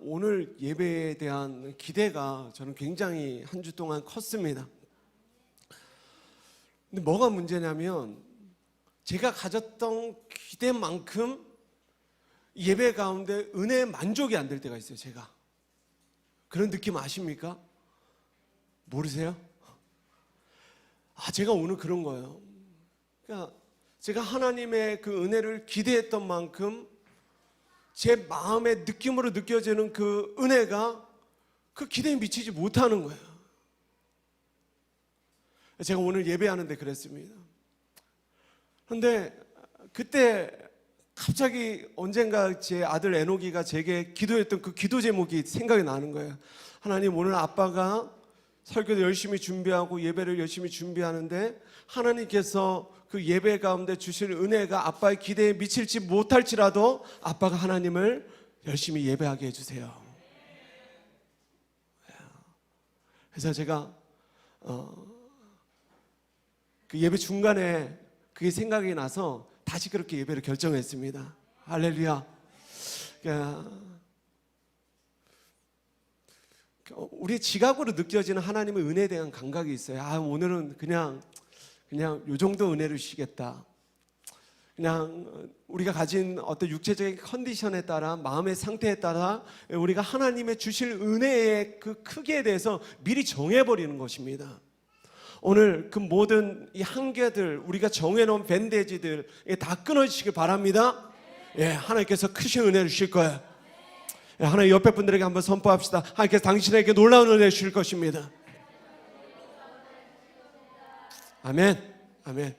오늘 예배에 대한 기대가 저는 굉장히 한 주 동안 컸습니다. 근데 뭐가 문제냐면 제가 가졌던 기대만큼 예배 가운데 은혜에 만족이 안 될 때가 있어요. 제가 그런 느낌 아십니까? 모르세요? 제가 오늘 그런 거예요. 그러니까 제가 하나님의 그 은혜를 기대했던 만큼 제 마음의 느낌으로 느껴지는 그 은혜가 그 기대에 미치지 못하는 거예요. 제가 오늘 예배하는데 그랬습니다. 그런데 그때 갑자기 언젠가 제 아들 에녹이가 제게 기도했던 그 기도 제목이 생각이 나는 거예요. 하나님, 오늘 아빠가 설교도 열심히 준비하고 예배를 열심히 준비하는데 하나님께서 그 예배 가운데 주실 은혜가 아빠의 기대에 미칠지 못할지라도 아빠가 하나님을 열심히 예배하게 해주세요. 그래서 제가 그 예배 중간에 그게 생각이 나서 다시 그렇게 예배를 결정했습니다. 할렐루야. 우리 지각으로 느껴지는 하나님의 은혜에 대한 감각이 있어요. 오늘은 그냥 요 정도 은혜를 주시겠다. 그냥 우리가 가진 어떤 육체적인 컨디션에 따라, 마음의 상태에 따라 우리가 하나님의 주실 은혜의 그 크기에 대해서 미리 정해버리는 것입니다. 오늘 그 모든 이 한계들, 우리가 정해놓은 밴데지들 다 끊어지시길 바랍니다. 하나님께서 크신 은혜를 주실 거예요. 하나님 옆에 분들에게 한번 선포합시다. 하나님께서 당신에게 놀라운 은혜를 주실 것입니다. 아멘. 아멘.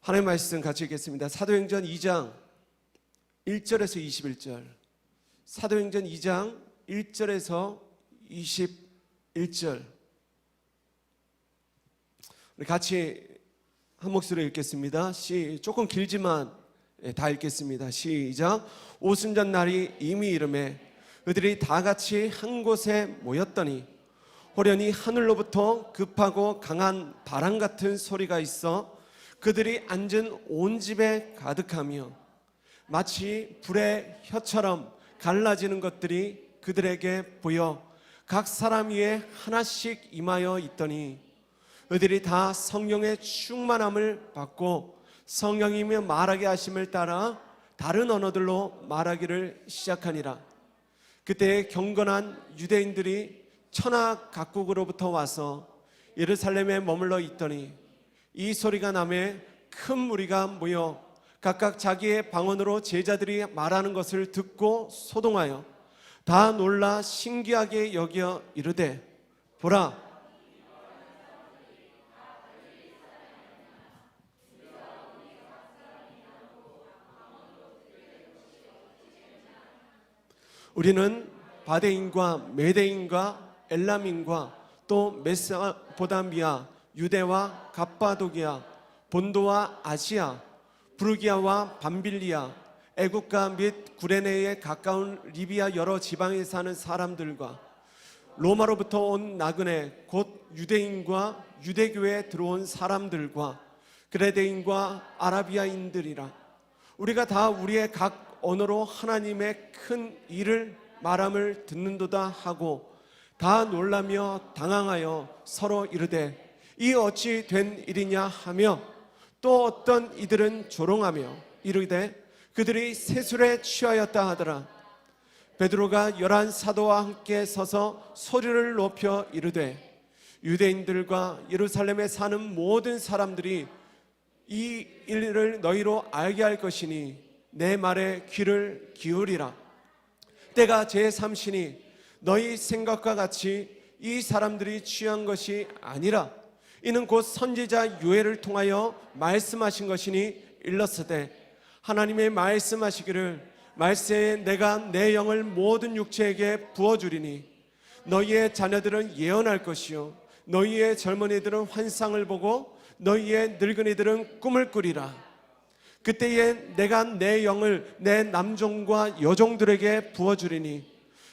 하나님의 말씀 같이 읽겠습니다. 사도행전 2장 1절에서 21절. 사도행전 2장 1절에서 21절. 우리 같이 한 목소리로 읽겠습니다. 조금 길지만 다 읽겠습니다. 시작. 오순절 날이 이미 이르매 그들이 다 같이 한 곳에 모였더니 호련히 하늘로부터 급하고 강한 바람 같은 소리가 있어 그들이 앉은 온 집에 가득하며 마치 불의 혀처럼 갈라지는 것들이 그들에게 보여 각 사람 위에 하나씩 임하여 있더니 그들이 다 성령의 충만함을 받고 성령이며 말하게 하심을 따라 다른 언어들로 말하기를 시작하니라. 그때 경건한 유대인들이 천하 각국으로부터 와서 예루살렘에 머물러 있더니 이 소리가 나매 큰 무리가 모여 각각 자기의 방언으로 제자들이 말하는 것을 듣고 소동하여 다 놀라 신기하게 여겨 이르되 보라, 우리는 바데인과 메데인과 엘람인과 또 메소포타미아, 유대와 갑바도기아, 본도와 아시아, 부르기아와 밤빌리아, 애국가 및 구레네에 가까운 리비아 여러 지방에 사는 사람들과 로마로부터 온 나그네 곧 유대인과 유대교에 들어온 사람들과 그레데인과 아라비아인들이라. 우리가 다 우리의 각 언어로 하나님의 큰 일을 말함을 듣는도다 하고 다 놀라며 당황하여 서로 이르되 이 어찌 된 일이냐 하며 또 어떤 이들은 조롱하며 이르되 그들이 세술에 취하였다 하더라. 베드로가 11 사도와 함께 서서 소리를 높여 이르되 유대인들과 예루살렘에 사는 모든 사람들이 이 일을 너희로 알게 할 것이니 내 말에 귀를 기울이라. 때가 제3시니 너희 생각과 같이 이 사람들이 취한 것이 아니라 이는 곧 선지자 요엘을 통하여 말씀하신 것이니 일렀으되 하나님의 말씀하시기를 말세에 내가 내 영을 모든 육체에게 부어주리니 너희의 자녀들은 예언할 것이요 너희의 젊은이들은 환상을 보고 너희의 늙은이들은 꿈을 꾸리라. 그때에 내가 내 영을 내 남종과 여종들에게 부어주리니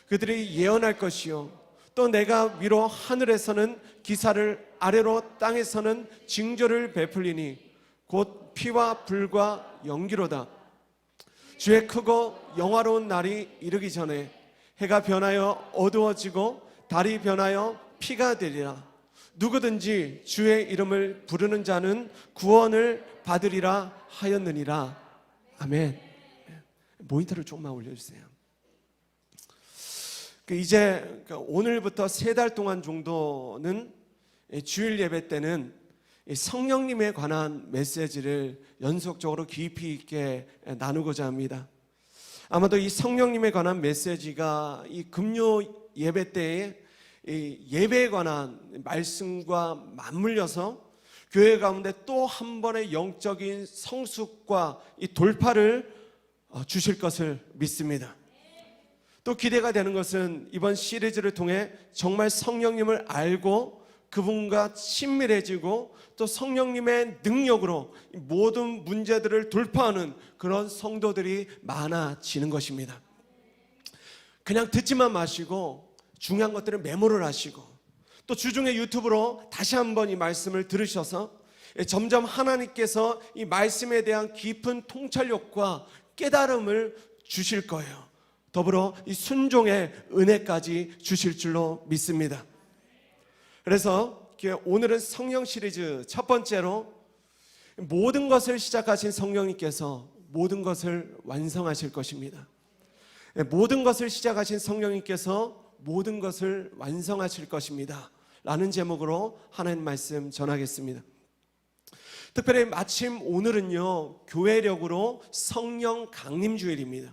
그들이 예언할 것이요 또 내가 위로 하늘에서는 기사를 아래로 땅에서는 징조를 베풀리니 곧 피와 불과 연기로다. 주의 크고 영화로운 날이 이르기 전에 해가 변하여 어두워지고 달이 변하여 피가 되리라. 누구든지 주의 이름을 부르는 자는 구원을 받으리라 하였느니라. 아멘. 모니터를 조금만 올려주세요. 이제 오늘부터 3달 동안 정도는 주일 예배 때는 성령님에 관한 메시지를 연속적으로 깊이 있게 나누고자 합니다. 아마도 이 성령님에 관한 메시지가 이 금요 예배 때에 이 예배에 관한 말씀과 맞물려서 교회 가운데 또 한 번의 영적인 성숙과 이 돌파를 주실 것을 믿습니다. 또 기대가 되는 것은 이번 시리즈를 통해 정말 성령님을 알고 그분과 친밀해지고 또 성령님의 능력으로 모든 문제들을 돌파하는 그런 성도들이 많아지는 것입니다. 그냥 듣지만 마시고 중요한 것들을 메모를 하시고 또 주중에 유튜브로 다시 한번 이 말씀을 들으셔서 점점 하나님께서 이 말씀에 대한 깊은 통찰력과 깨달음을 주실 거예요. 더불어 이 순종의 은혜까지 주실 줄로 믿습니다. 그래서 오늘은 성령 시리즈 첫 번째로 모든 것을 시작하신 성령님께서 모든 것을 완성하실 것입니다. 모든 것을 시작하신 성령님께서 모든 것을 완성하실 것입니다 라는 제목으로 하나님 말씀 전하겠습니다. 특별히 마침 오늘은요 교회력으로 성령 강림 주일입니다.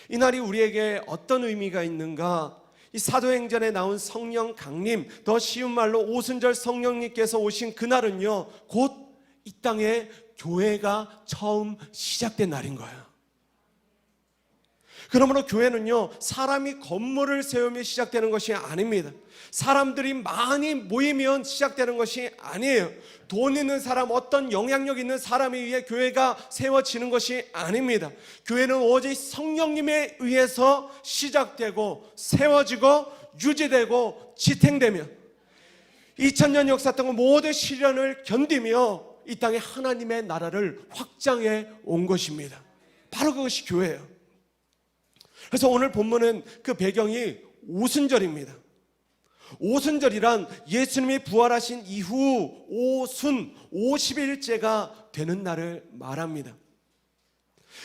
이 날이 우리에게 어떤 의미가 있는가? 이 사도행전에 나온 성령 강림, 더 쉬운 말로 오순절 성령님께서 오신 그날은요 곧 이 땅에 교회가 처음 시작된 날인 거예요. 그러므로 교회는요 사람이 건물을 세우며 시작되는 것이 아닙니다. 사람들이 많이 모이면 시작되는 것이 아니에요. 돈 있는 사람, 어떤 영향력 있는 사람에 의해 교회가 세워지는 것이 아닙니다. 교회는 오직 성령님에 의해서 시작되고 세워지고 유지되고 지탱되며 2000년 역사 동안 모든 시련을 견디며 이 땅에 하나님의 나라를 확장해 온 것입니다. 바로 그것이 교회예요. 그래서 오늘 본문은 그 배경이 오순절입니다. 오순절이란 예수님이 부활하신 이후 오순 50일째가 되는 날을 말합니다.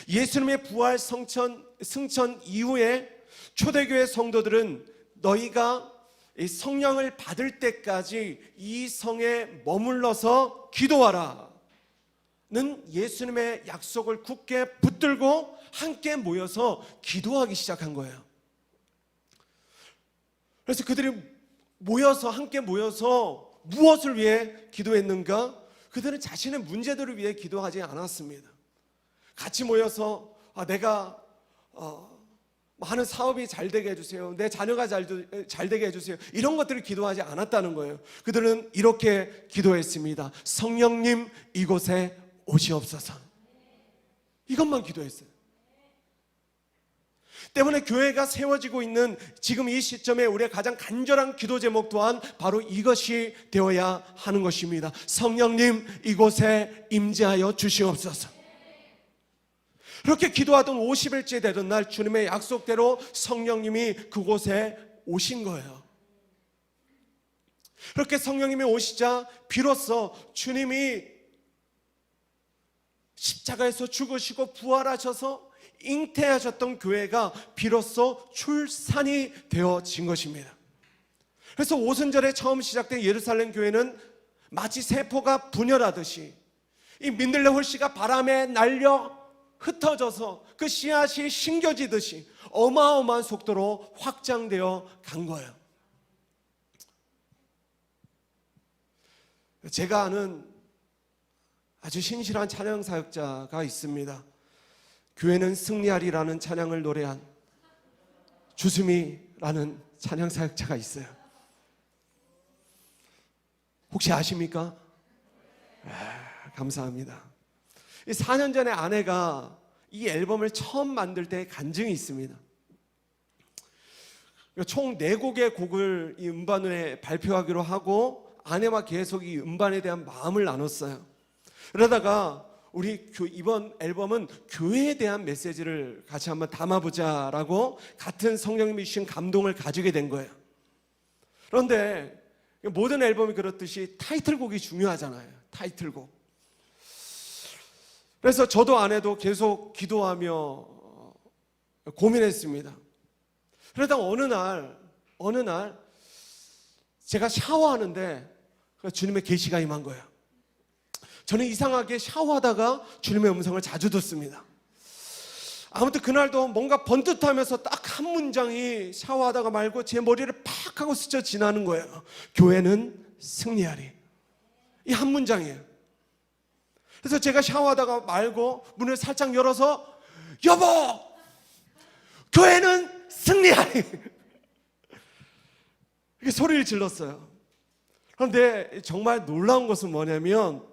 예수님의 부활 승천 이후에 초대교회 성도들은 너희가 성령을 받을 때까지 이 성에 머물러서 기도하라 는 예수님의 약속을 굳게 붙들고 함께 모여서 기도하기 시작한 거예요. 그래서 그들이 함께 모여서 무엇을 위해 기도했는가? 그들은 자신의 문제들을 위해 기도하지 않았습니다. 같이 모여서 내가 하는 사업이 잘 되게 해주세요. 내 자녀가 잘 되게 해주세요. 이런 것들을 기도하지 않았다는 거예요. 그들은 이렇게 기도했습니다. 성령님 이곳에 오시옵소서. 이것만 기도했어요. 때문에 교회가 세워지고 있는 지금 이 시점에 우리의 가장 간절한 기도 제목 또한 바로 이것이 되어야 하는 것입니다. 성령님 이곳에 임재하여 주시옵소서. 그렇게 기도하던 50일째 되던 날 주님의 약속대로 성령님이 그곳에 오신 거예요. 그렇게 성령님이 오시자 비로소 주님이 십자가에서 죽으시고 부활하셔서 잉태하셨던 교회가 비로소 출산이 되어진 것입니다. 그래서 오순절에 처음 시작된 예루살렘 교회는 마치 세포가 분열하듯이 이 민들레 홀씨가 바람에 날려 흩어져서 그 씨앗이 심겨지듯이 어마어마한 속도로 확장되어 간 거예요. 제가 아는 아주 신실한 찬양 사역자가 있습니다. 교회는 승리하리라는 찬양을 노래한 주수미라는 찬양 사역자가 있어요. 혹시 아십니까? 감사합니다. 4년 전에 아내가 이 앨범을 처음 만들 때의 간증이 있습니다. 총 4곡의 곡을 이 음반에 발표하기로 하고 아내와 계속 이 음반에 대한 마음을 나눴어요. 그러다가 우리 이번 앨범은 교회에 대한 메시지를 같이 한번 담아보자라고 같은 성령님이 주신 감동을 가지게 된 거예요. 그런데 모든 앨범이 그렇듯이 타이틀곡이 중요하잖아요. 타이틀곡. 그래서 저도 아내도 계속 기도하며 고민했습니다. 그러다 어느 날 제가 샤워하는데 주님의 계시가 임한 거예요. 저는 이상하게 샤워하다가 주님의 음성을 자주 듣습니다. 아무튼 그날도 뭔가 번듯하면서 딱 한 문장이 샤워하다가 말고 제 머리를 팍 하고 스쳐 지나는 거예요. 교회는 승리하리. 이 한 문장이에요. 그래서 제가 샤워하다가 말고 문을 살짝 열어서 여보! 교회는 승리하리! 이렇게 소리를 질렀어요. 그런데 정말 놀라운 것은 뭐냐면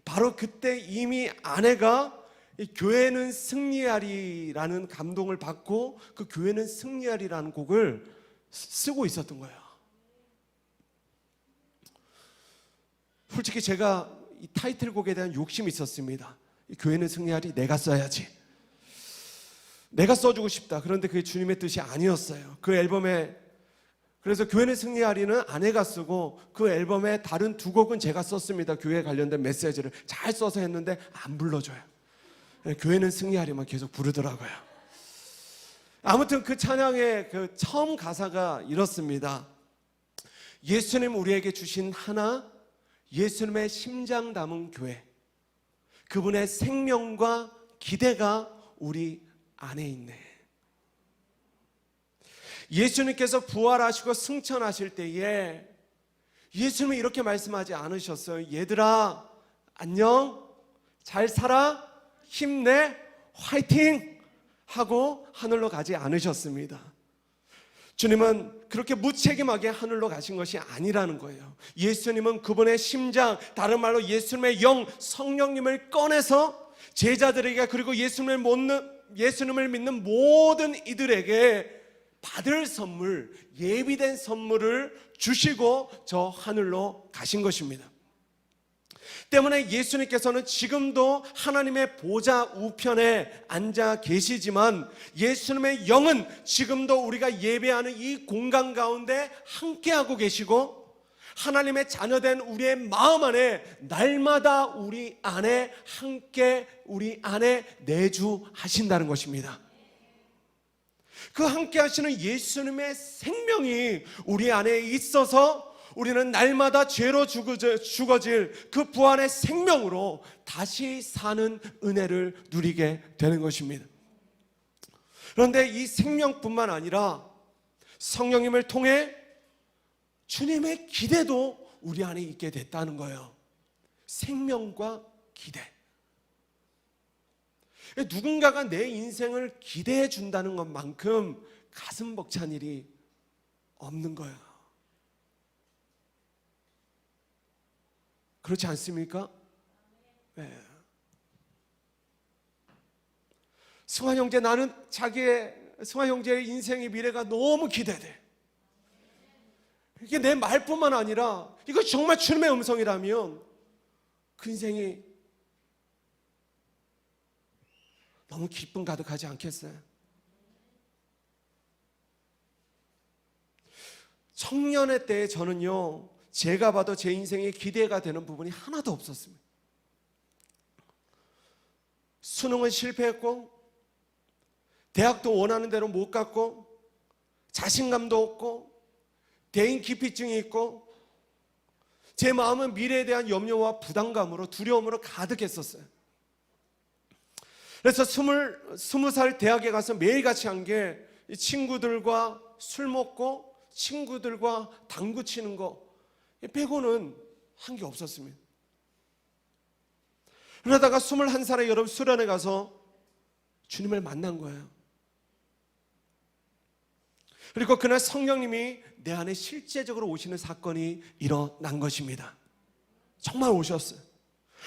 바로 그때 이미 아내가 이 교회는 승리하리라는 감동을 받고 그 교회는 승리하리라는 곡을 쓰고 있었던 거예요. 솔직히 제가 이 타이틀곡에 대한 욕심이 있었습니다. 이 교회는 승리하리 내가 써야지. 내가 써주고 싶다. 그런데 그게 주님의 뜻이 아니었어요. 그 앨범에 그래서 교회는 승리하리는 아내가 쓰고 그 앨범에 다른 두 곡은 제가 썼습니다. 교회에 관련된 메시지를 잘 써서 했는데 안 불러줘요. 교회는 승리하리만 계속 부르더라고요. 아무튼 그 찬양의 그 처음 가사가 이렇습니다. 예수님 우리에게 주신 하나, 예수님의 심장 담은 교회, 그분의 생명과 기대가 우리 안에 있네. 예수님께서 부활하시고 승천하실 때에 예수님은 이렇게 말씀하지 않으셨어요. 얘들아 안녕, 잘 살아, 힘내, 화이팅 하고 하늘로 가지 않으셨습니다. 주님은 그렇게 무책임하게 하늘로 가신 것이 아니라는 거예요. 예수님은 그분의 심장, 다른 말로 예수님의 영, 성령님을 꺼내서 제자들에게 그리고 예수님을 믿는 모든 이들에게 받을 선물, 예비된 선물을 주시고 저 하늘로 가신 것입니다. 때문에 예수님께서는 지금도 하나님의 보좌 우편에 앉아 계시지만 예수님의 영은 지금도 우리가 예배하는 이 공간 가운데 함께하고 계시고 하나님의 자녀된 우리의 마음 안에 날마다 우리 안에 함께 우리 안에 내주하신다는 것입니다. 그 함께 하시는 예수님의 생명이 우리 안에 있어서 우리는 날마다 죄로 죽어질 그 부활의 생명으로 다시 사는 은혜를 누리게 되는 것입니다. 그런데 이 생명뿐만 아니라 성령님을 통해 주님의 기대도 우리 안에 있게 됐다는 거예요. 생명과 기대. 누군가가 내 인생을 기대해 준다는 것만큼 가슴 벅찬 일이 없는 거예요. 그렇지 않습니까? 네. 승환 형제, 나는 승환 형제의 인생의 미래가 너무 기대돼. 이게 내 말뿐만 아니라 이거 정말 주님의 음성이라면 그 인생이 너무 기쁨 가득하지 않겠어요? 청년의 때에 저는요, 제가 봐도 제 인생에 기대가 되는 부분이 하나도 없었습니다. 수능은 실패했고 대학도 원하는 대로 못 갔고 자신감도 없고 대인 기피증이 있고 제 마음은 미래에 대한 염려와 부담감으로 두려움으로 가득했었어요. 그래서 20살 대학에 가서 매일같이 한 게 친구들과 술 먹고 친구들과 당구 치는 거 빼고는 한 게 없었습니다. 그러다가 21살의 여름 수련회 가서 주님을 만난 거예요. 그리고 그날 성령님이 내 안에 실제적으로 오시는 사건이 일어난 것입니다. 정말 오셨어요.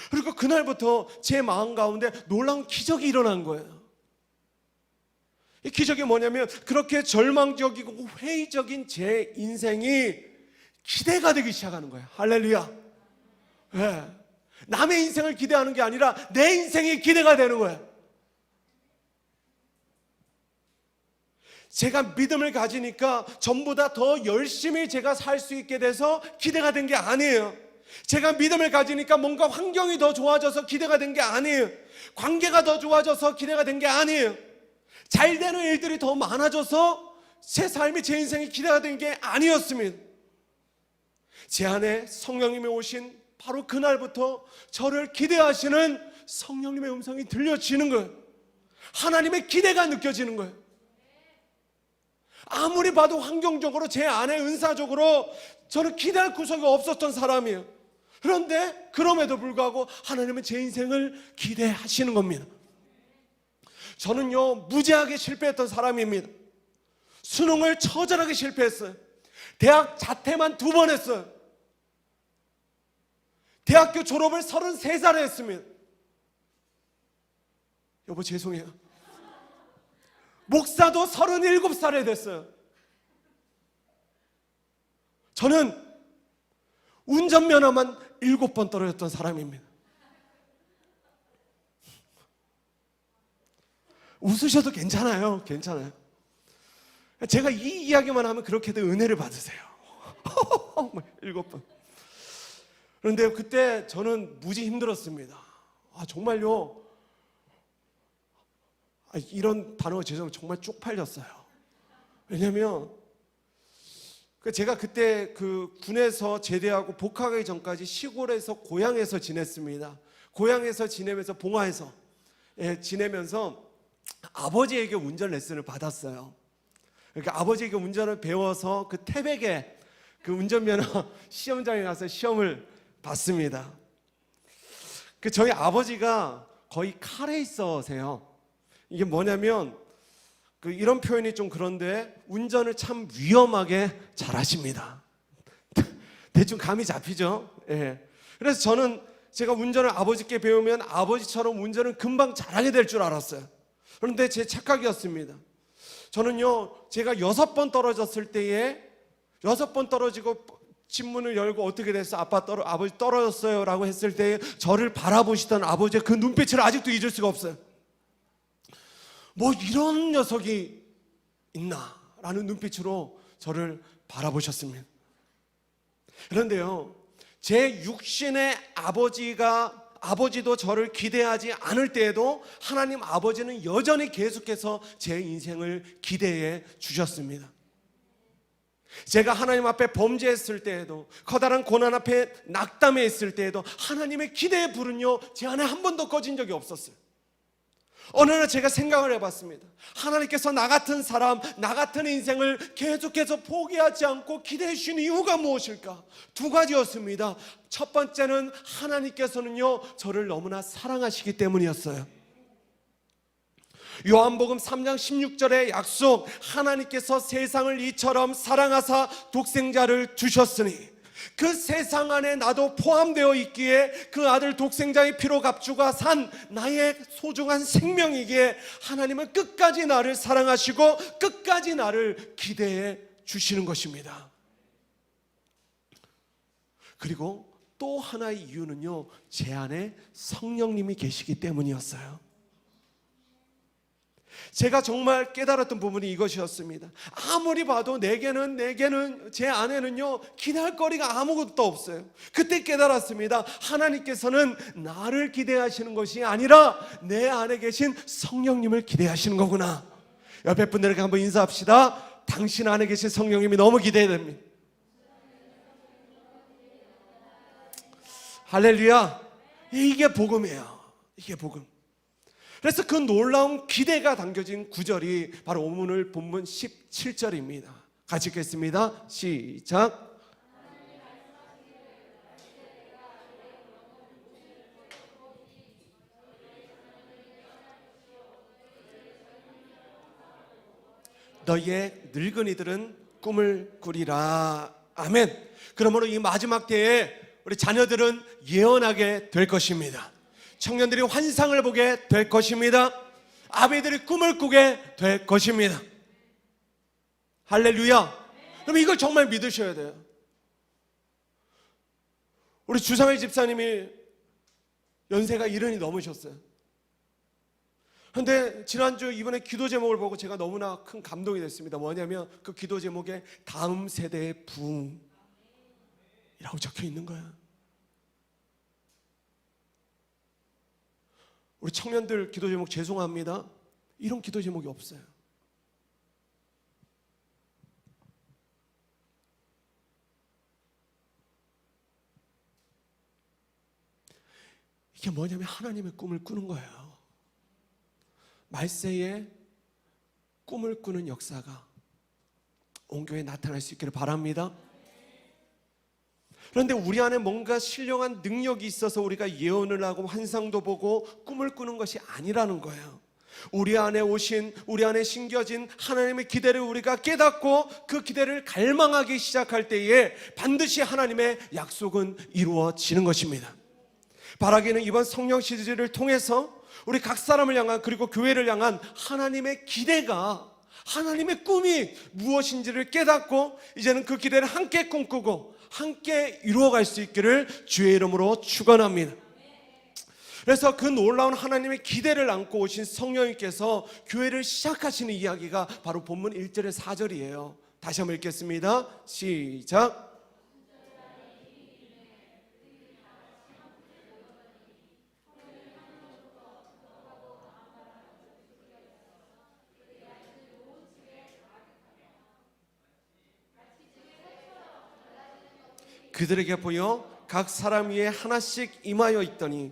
그리고 그날부터 제 마음 가운데 놀라운 기적이 일어난 거예요. 이 기적이 뭐냐면 그렇게 절망적이고 회의적인 제 인생이 기대가 되기 시작하는 거예요. 할렐루야. 네. 남의 인생을 기대하는 게 아니라 내 인생이 기대가 되는 거예요. 제가 믿음을 가지니까 전보다 더 열심히 제가 살 수 있게 돼서 기대가 된 게 아니에요. 제가 믿음을 가지니까 뭔가 환경이 더 좋아져서 기대가 된 게 아니에요. 관계가 더 좋아져서 기대가 된 게 아니에요. 잘 되는 일들이 더 많아져서 제 삶이, 제 인생이 기대가 된 게 아니었습니다. 제 안에 성령님이 오신 바로 그날부터 저를 기대하시는 성령님의 음성이 들려지는 거예요. 하나님의 기대가 느껴지는 거예요. 아무리 봐도 환경적으로 제 안에 은사적으로 저는 기대할 구석이 없었던 사람이에요. 그런데 그럼에도 불구하고 하나님은 제 인생을 기대하시는 겁니다. 저는요, 무지하게 실패했던 사람입니다. 수능을 처절하게 실패했어요. 대학 자퇴만 2번 했어요. 대학교 졸업을 33살에 했습니다. 여보 죄송해요. 목사도 37살에 됐어요. 저는 운전면허만 7번 떨어졌던 사람입니다. 웃으셔도 괜찮아요. 괜찮아요. 제가 이 이야기만 하면 그렇게도 은혜를 받으세요. 7번. 그런데 그때 저는 무지 힘들었습니다. 정말요. 이런 단어가 죄송해요. 정말 쪽팔렸어요. 왜냐면 제가 그때 그 군에서 제대하고 복학하기 전까지 시골에서 고향에서 지냈습니다. 고향에서 지내면서 봉화에서 지내면서 아버지에게 운전 레슨을 받았어요. 그러니까 아버지에게 운전을 배워서 그 태백에 그 운전면허 시험장에 가서 시험을 봤습니다. 저희 아버지가 거의 카레이서세요. 이게 뭐냐면 이런 표현이 좀 그런데 운전을 참 위험하게 잘하십니다. 대충 감이 잡히죠? 예. 그래서 저는 제가 운전을 아버지께 배우면 아버지처럼 운전을 금방 잘하게 될 줄 알았어요. 그런데 제 착각이었습니다. 저는요, 제가 6번 떨어졌을 때에 6번 떨어지고 집문을 열고 어떻게 됐어? 아버지 떨어졌어요 라고 했을 때에 저를 바라보시던 아버지의 그 눈빛을 아직도 잊을 수가 없어요. 뭐 이런 녀석이 있나 라는 눈빛으로 저를 바라보셨습니다. 그런데요, 제 육신의 아버지도 저를 기대하지 않을 때에도 하나님 아버지는 여전히 계속해서 제 인생을 기대해 주셨습니다. 제가 하나님 앞에 범죄했을 때에도, 커다란 고난 앞에 낙담해 있을 때에도 하나님의 기대의 불은요, 제 안에 한 번도 꺼진 적이 없었어요. 어느 날 제가 생각을 해봤습니다. 하나님께서 나 같은 사람, 나 같은 인생을 계속해서 포기하지 않고 기대해 주시는 이유가 무엇일까? 2가지였습니다. 첫 번째는 하나님께서는요, 저를 너무나 사랑하시기 때문이었어요. 요한복음 3장 16절의 약속, 하나님께서 세상을 이처럼 사랑하사 독생자를 주셨으니 그 세상 안에 나도 포함되어 있기에 그 아들 독생자의 피로 값주가 산 나의 소중한 생명이기에 하나님은 끝까지 나를 사랑하시고 끝까지 나를 기대해 주시는 것입니다. 그리고 또 하나의 이유는요, 제 안에 성령님이 계시기 때문이었어요. 제가 정말 깨달았던 부분이 이것이었습니다. 아무리 봐도 내게는 제 안에는요, 기대할 거리가 아무것도 없어요. 그때 깨달았습니다. 하나님께서는 나를 기대하시는 것이 아니라 내 안에 계신 성령님을 기대하시는 거구나. 옆에 분들에게 한번 인사합시다. 당신 안에 계신 성령님이 너무 기대됩니다. 할렐루야. 이게 복음이에요. 이게 복음. 그래서 그 놀라운 기대가 담겨진 구절이 바로 오늘 본문 17절입니다. 같이 읽겠습니다. 시작. 너희의 늙은이들은 꿈을 꾸리라. 아멘. 그러므로 이 마지막 때에 우리 자녀들은 예언하게 될 것입니다. 청년들이 환상을 보게 될 것입니다. 아비들이 꿈을 꾸게 될 것입니다. 할렐루야. 그럼 이걸 정말 믿으셔야 돼요. 우리 주상일 집사님이 연세가 70이 넘으셨어요. 그런데 지난주 이번에 기도 제목을 보고 제가 너무나 큰 감동이 됐습니다. 뭐냐면 그 기도 제목에 다음 세대의 부흥이라고 적혀 있는 거야. 우리 청년들 기도 제목 죄송합니다. 이런 기도 제목이 없어요. 이게 뭐냐면 하나님의 꿈을 꾸는 거예요. 말세에 꿈을 꾸는 역사가 온 교회에 나타날 수 있기를 바랍니다. 그런데 우리 안에 뭔가 신령한 능력이 있어서 우리가 예언을 하고 환상도 보고 꿈을 꾸는 것이 아니라는 거예요. 우리 안에 오신, 우리 안에 심겨진 하나님의 기대를 우리가 깨닫고 그 기대를 갈망하기 시작할 때에 반드시 하나님의 약속은 이루어지는 것입니다. 바라기는 이번 성령 시리즈를 통해서 우리 각 사람을 향한, 그리고 교회를 향한 하나님의 기대가, 하나님의 꿈이 무엇인지를 깨닫고 이제는 그 기대를 함께 꿈꾸고 함께 이루어갈 수 있기를 주의 이름으로 축원합니다. 그래서 그 놀라운 하나님의 기대를 안고 오신 성령님께서 교회를 시작하시는 이야기가 바로 본문 1절의 4절이에요. 다시 한번 읽겠습니다. 시작. 그들에게 보여 각 사람 위에 하나씩 임하여 있더니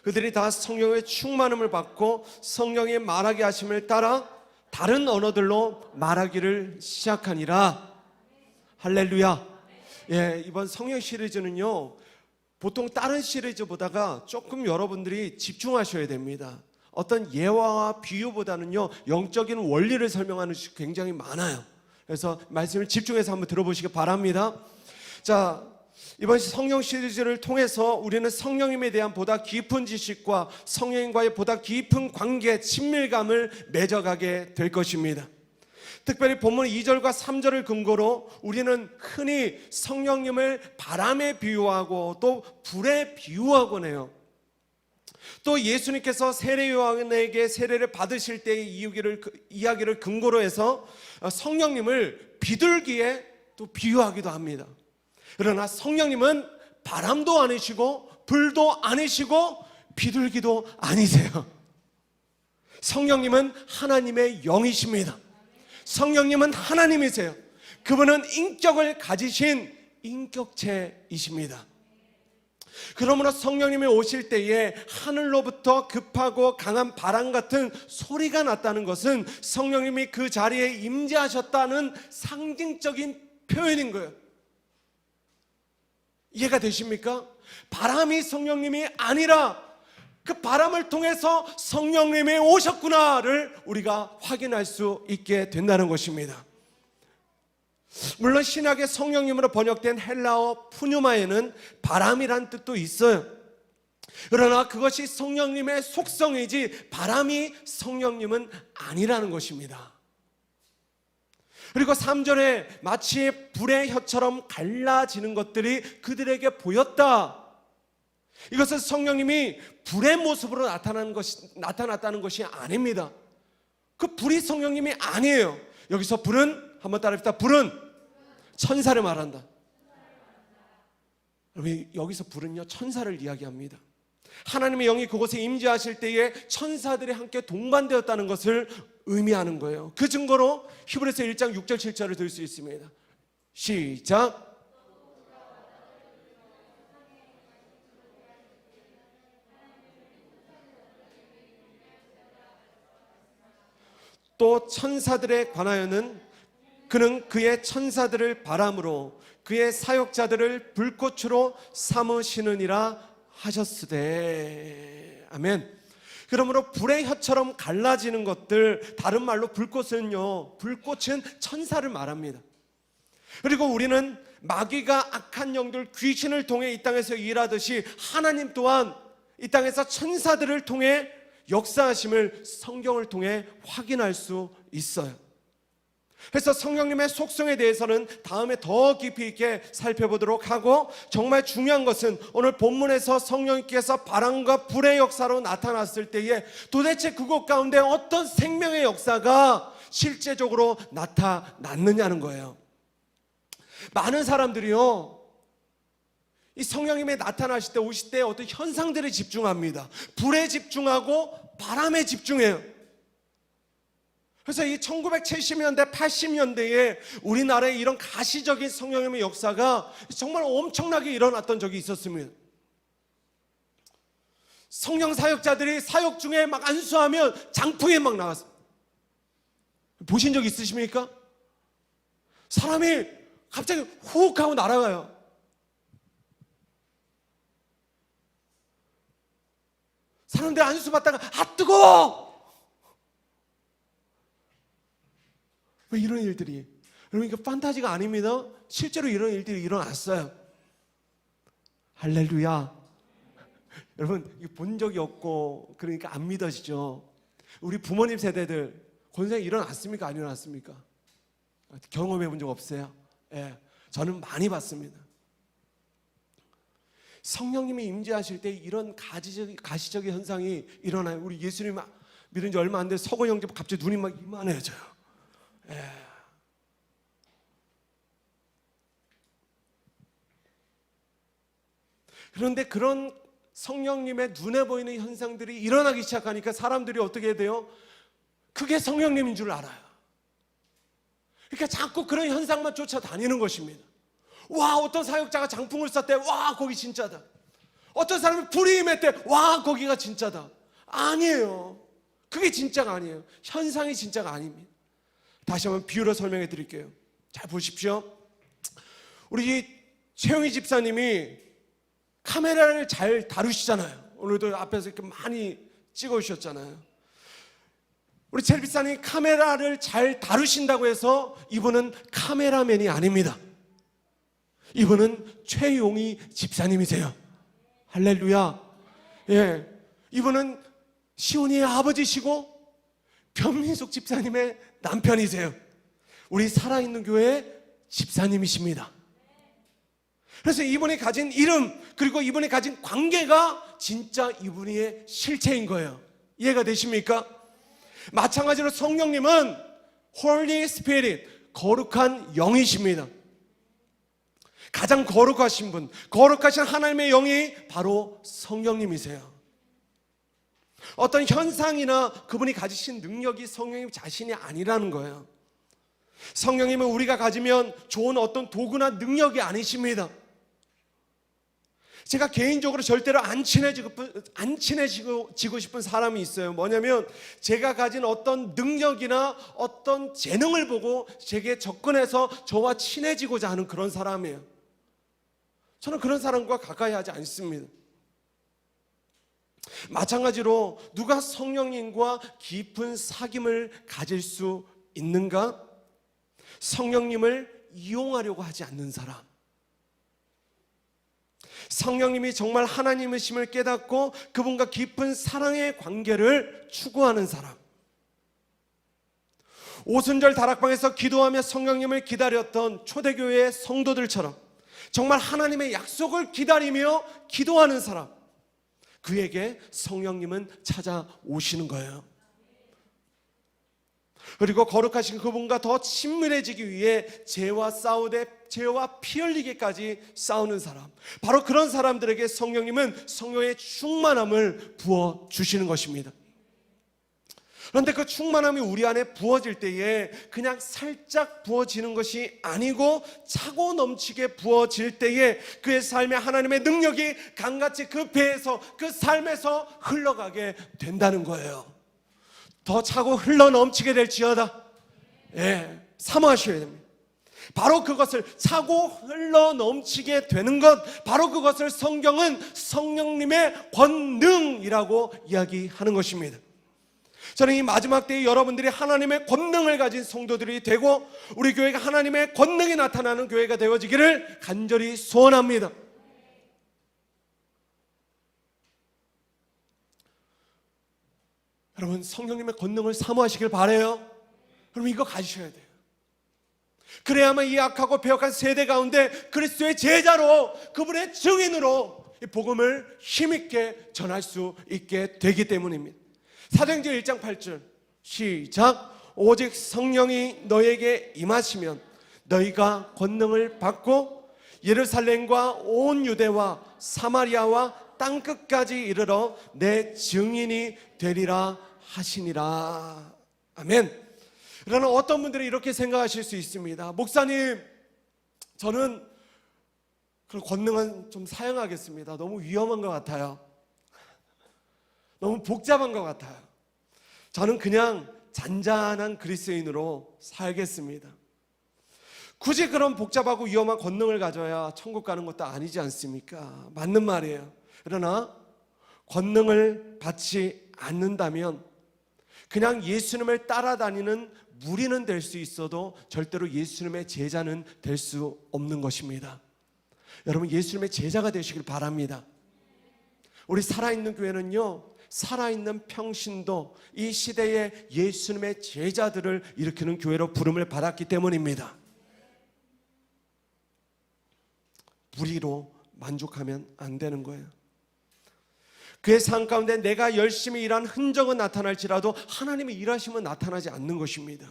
그들이 다 성령의 충만함을 받고 성령의 말하게 하심을 따라 다른 언어들로 말하기를 시작하니라. 할렐루야. 예, 이번 성령 시리즈는요, 보통 다른 시리즈보다가 조금 여러분들이 집중하셔야 됩니다. 어떤 예화와 비유보다는요, 영적인 원리를 설명하는 것이 굉장히 많아요. 그래서 말씀을 집중해서 한번 들어보시기 바랍니다. 자, 이번 성령 시리즈를 통해서 우리는 성령님에 대한 보다 깊은 지식과 성령님과의 보다 깊은 관계, 친밀감을 맺어가게 될 것입니다. 특별히 본문 2절과 3절을 근거로 우리는 흔히 성령님을 바람에 비유하고 또 불에 비유하곤 해요. 또 예수님께서 세례 요한에게 세례를 받으실 때의 이야기를 근거로 해서 성령님을 비둘기에 또 비유하기도 합니다. 그러나 성령님은 바람도 아니시고 불도 아니시고 비둘기도 아니세요. 성령님은 하나님의 영이십니다. 성령님은 하나님이세요. 그분은 인격을 가지신 인격체이십니다. 그러므로 성령님이 오실 때에 하늘로부터 급하고 강한 바람 같은 소리가 났다는 것은 성령님이 그 자리에 임재하셨다는 상징적인 표현인 거예요. 이해가 되십니까? 바람이 성령님이 아니라 그 바람을 통해서 성령님이 오셨구나를 우리가 확인할 수 있게 된다는 것입니다. 물론 신약의 성령님으로 번역된 헬라어 푸뉴마에는 바람이란 뜻도 있어요. 그러나 그것이 성령님의 속성이지 바람이 성령님은 아니라는 것입니다. 그리고 3절에 마치 불의 혀처럼 갈라지는 것들이 그들에게 보였다. 이것은 성령님이 불의 모습으로 나타났다는 것이 아닙니다. 그 불이 성령님이 아니에요. 여기서 불은, 한번 따라합시다. 불은 천사를 말한다. 여러분, 여기서 불은요, 천사를 이야기합니다. 하나님의 영이 그곳에 임재하실 때에 천사들이 함께 동반되었다는 것을 의미하는 거예요. 그 증거로 히브리서 1장 6절 7절을 들 수 있습니다. 시작. 또 천사들에 관하여는 그는 그의 천사들을 바람으로 그의 사역자들을 불꽃으로 삼으시느니라 하셨으되. 아멘. 그러므로 불의 혀처럼 갈라지는 것들, 다른 말로 불꽃은요, 불꽃은 천사를 말합니다. 그리고 우리는 마귀가 악한 영들, 귀신을 통해 이 땅에서 일하듯이 하나님 또한 이 땅에서 천사들을 통해 역사하심을 성경을 통해 확인할 수 있어요. 그래서 성령님의 속성에 대해서는 다음에 더 깊이 있게 살펴보도록 하고, 정말 중요한 것은 오늘 본문에서 성령님께서 바람과 불의 역사로 나타났을 때에 도대체 그곳 가운데 어떤 생명의 역사가 실제적으로 나타났느냐는 거예요. 많은 사람들이요, 이 성령님이 나타나실 때, 오실 때 어떤 현상들에 집중합니다. 불에 집중하고 바람에 집중해요. 그래서 이 1970년대, 80년대에 우리나라에 이런 가시적인 성령님의 역사가 정말 엄청나게 일어났던 적이 있었습니다. 성령 사역자들이 사역 중에 막 안수하면 장풍이 막 나왔어요. 보신 적 있으십니까? 사람이 갑자기 훅 하고 날아가요. 사람들이 안수 받다가 아 뜨거워! 왜 이런 일들이? 여러분, 이거 판타지가 아닙니다. 실제로 이런 일들이 일어났어요. 할렐루야. 여러분, 이거 본 적이 없고 그러니까 안 믿어지죠. 우리 부모님 세대들 권상이 일어났습니까? 안 일어났습니까? 경험해 본 적 없어요? 예, 저는 많이 봤습니다. 성령님이 임재하실 때 이런 가시적인 현상이 일어나요. 우리 예수님 믿은 지 얼마 안 돼 서건 형제 갑자기 눈이 막 이만해져요. 그런데 그런 성령님의 눈에 보이는 현상들이 일어나기 시작하니까 사람들이 어떻게 해야 돼요? 그게 성령님인 줄 알아요. 그러니까 자꾸 그런 현상만 쫓아다니는 것입니다. 와, 어떤 사역자가 장풍을 쐈대. 와, 거기 진짜다. 어떤 사람이 불이 임했대. 와, 거기가 진짜다. 아니에요. 그게 진짜가 아니에요. 현상이 진짜가 아닙니다. 다시 한번 비유로 설명해 드릴게요. 잘 보십시오. 우리 최영희 집사님이 카메라를 잘 다루시잖아요. 오늘도 앞에서 이렇게 많이 찍어주셨잖아요. 우리 최 집사님이 카메라를 잘 다루신다고 해서 이분은 카메라맨이 아닙니다. 이분은 최용희 집사님이세요. 할렐루야. 예, 이분은 시온이의 아버지시고 변민숙 집사님의 남편이세요. 우리 살아있는 교회의 집사님이십니다. 그래서 이분이 가진 이름, 그리고 이분이 가진 관계가 진짜 이분의 실체인 거예요. 이해가 되십니까? 마찬가지로 성령님은 Holy Spirit, 거룩한 영이십니다. 가장 거룩하신 분, 거룩하신 하나님의 영이 바로 성령님이세요. 어떤 현상이나 그분이 가지신 능력이 성령님 자신이 아니라는 거예요. 성령님은 우리가 가지면 좋은 어떤 도구나 능력이 아니십니다. 제가 개인적으로 절대로 안 친해지고 싶은 사람이 있어요. 뭐냐면 제가 가진 어떤 능력이나 어떤 재능을 보고 제게 접근해서 저와 친해지고자 하는 그런 사람이에요. 저는 그런 사람과 가까이 하지 않습니다. 마찬가지로 누가 성령님과 깊은 사귐을 가질 수 있는가? 성령님을 이용하려고 하지 않는 사람. 성령님이 정말 하나님이심을 깨닫고 그분과 깊은 사랑의 관계를 추구하는 사람. 오순절 다락방에서 기도하며 성령님을 기다렸던 초대교회의 성도들처럼 정말 하나님의 약속을 기다리며 기도하는 사람, 그에게 성령님은 찾아오시는 거예요. 그리고 거룩하신 그분과 더 친밀해지기 위해 죄와 싸우되 죄와 피 흘리기까지 싸우는 사람, 바로 그런 사람들에게 성령님은 성령의 충만함을 부어주시는 것입니다. 그런데 그 충만함이 우리 안에 부어질 때에 그냥 살짝 부어지는 것이 아니고 차고 넘치게 부어질 때에 그의 삶에 하나님의 능력이 강같이 그 배에서, 그 삶에서 흘러가게 된다는 거예요. 더 차고 흘러 넘치게 될지어다. 예, 사모하셔야 됩니다. 바로 그것을 차고 흘러 넘치게 되는 것, 바로 그것을 성경은 성령님의 권능이라고 이야기하는 것입니다. 저는 이 마지막 때에 여러분들이 하나님의 권능을 가진 성도들이 되고 우리 교회가 하나님의 권능이 나타나는 교회가 되어지기를 간절히 소원합니다. 여러분, 성령님의 권능을 사모하시길 바라요. 여러분, 이거 가지셔야 돼요. 그래야만 이 악하고 배역한 세대 가운데 그리스도의 제자로, 그분의 증인으로 이 복음을 힘있게 전할 수 있게 되기 때문입니다. 사도행전 1장 8절 시작. 오직 성령이 너에게 임하시면 너희가 권능을 받고 예루살렘과 온 유대와 사마리아와 땅끝까지 이르러 내 증인이 되리라 하시니라. 아멘. 그러나 어떤 분들이 이렇게 생각하실 수 있습니다. 목사님, 저는 그런 권능은 좀 사용하겠습니다. 너무 위험한 것 같아요. 너무 복잡한 것 같아요. 저는 그냥 잔잔한 그리스도인으로 살겠습니다. 굳이 그런 복잡하고 위험한 권능을 가져야 천국 가는 것도 아니지 않습니까? 맞는 말이에요. 그러나 권능을 받지 않는다면 그냥 예수님을 따라다니는 무리는 될 수 있어도 절대로 예수님의 제자는 될 수 없는 것입니다. 여러분, 예수님의 제자가 되시길 바랍니다. 우리 살아있는 교회는요, 살아있는 평신도, 이 시대에 예수님의 제자들을 일으키는 교회로 부름을 받았기 때문입니다. 무리로 만족하면 안 되는 거예요. 그의 삶 가운데 내가 열심히 일한 흔적은 나타날지라도 하나님의 일하심은 나타나지 않는 것입니다.